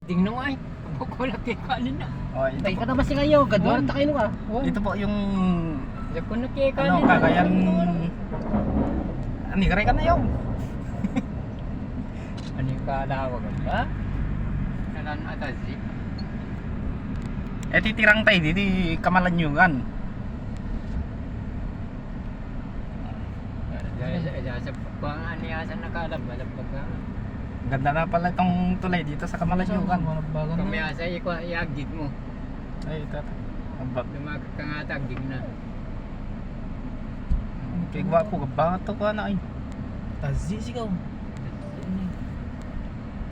Tingnan nga eh. Bukulak kay kanin na. Oh, ito Tay po. ka na ba si kayo? Gadwan ta kayo ka. Ito po yung Diyan ko na kay kanin ano, Cagayan. Ani gare ka na yung. Ano yung kalawag ba? Nalan atasi. Eh titirang tayo di Kamalanyugan. Sa pang-aniyasan na kalab-alab ka. Ganda na pala itong tulay dito sa Kamalanyugan. Kumiyasa iagid mo. Ay, ito. Abak. Lumagad ka nga tagdig na. Kaya gwapo ka ba ito ka na ay. Tazi sigaw.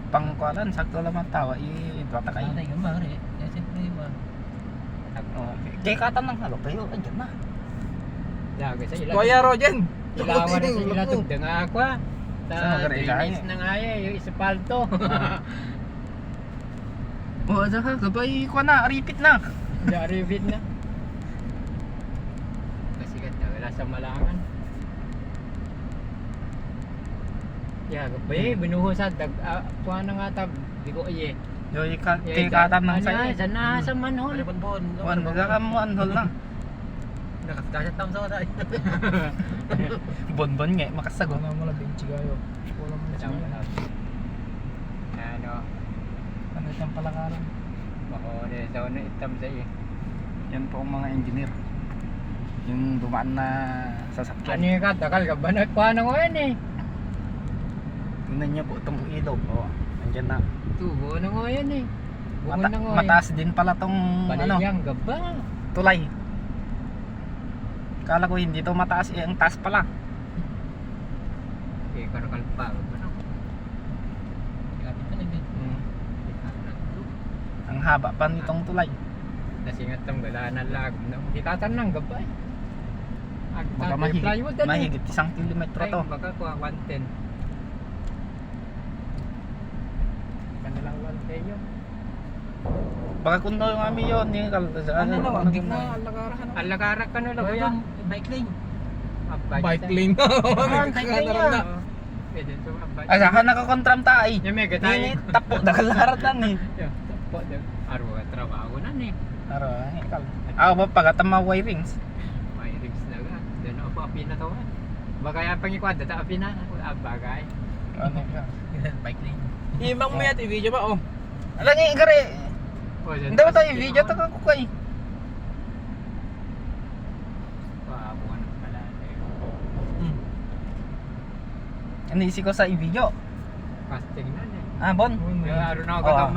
Pangkualan, sakto lang ang tawa. Idwata kayo. Tay ka ba re? Ya siyempre ba. Kaya katan ng halo kayo. Ayan na. Laga sa ilang. Kuya Rojen. Ilawan na sa ilang tugda nga ako ah. Saan Sa ka rin drinis kaya? na nga yung isapalto. O, asa ka, gabay ko na, repeat na. Jaribit na. Kasikat na, wala sa malangan. Gabay, binuhusan. Kuha na nga tab. Di ko iye. Yoy, kaya katan ng sayo. Sa nasa manhol. Bon. Wan, magkakamu anhol na. Nakasdasat tam sa tay. Bonbon nga, makasagot. Wala mo lang benchi kayo. Wala mo Ano? Ano siyang palakaran? Bako, sa una itam sa iyo. Yan po ang mga engineer. Yung dumaan na Ano sasakyan. yung katakal ka ba? Nagkuha na ko yan eh. Tingnan niyo po itong ilog. O, andyan na. Tubo na ko yan eh. Bungon na ko Mataas din pala tong ano, Panayang gaba. tulay. Kala ko hindi to mataas, ang taas pala. Okay, karakal pa. Ano? Grabe ka na din. Ang haba pa nitong tulay. Nasingat ng gala na lagom na. Kitatan ng gaba eh. Baka mahigit 1 kilometro to. Baka kuha 110. Kanilang 110 yun. Baka kung daw yung ami yun, yung Ano na, ang gig na alakarahan. Alakarak ka na lang yan. Bike lane. Bike lane. Bike lane yan. Pwede ito Ay, saka nakakontram tayo. Yung mega tayo. Hindi, tapo, nakalharatan eh. Tapo, araw ka trabaho na ni. Aro, ikal. Ba pagkatama wirings. May rings na ka. Doon ako api na to. Baka yung pangikwada, ta api na. Bagay. Ano ka? Bike lane. Imang mo yan, i-video ba? Oh. Alam nga, gari. Hindi ba tayo video? Taka ko kay. Pabuhan pala. Ano isi ko sa i-video? Casting na ni. Bon. Araw na ako Oo. mag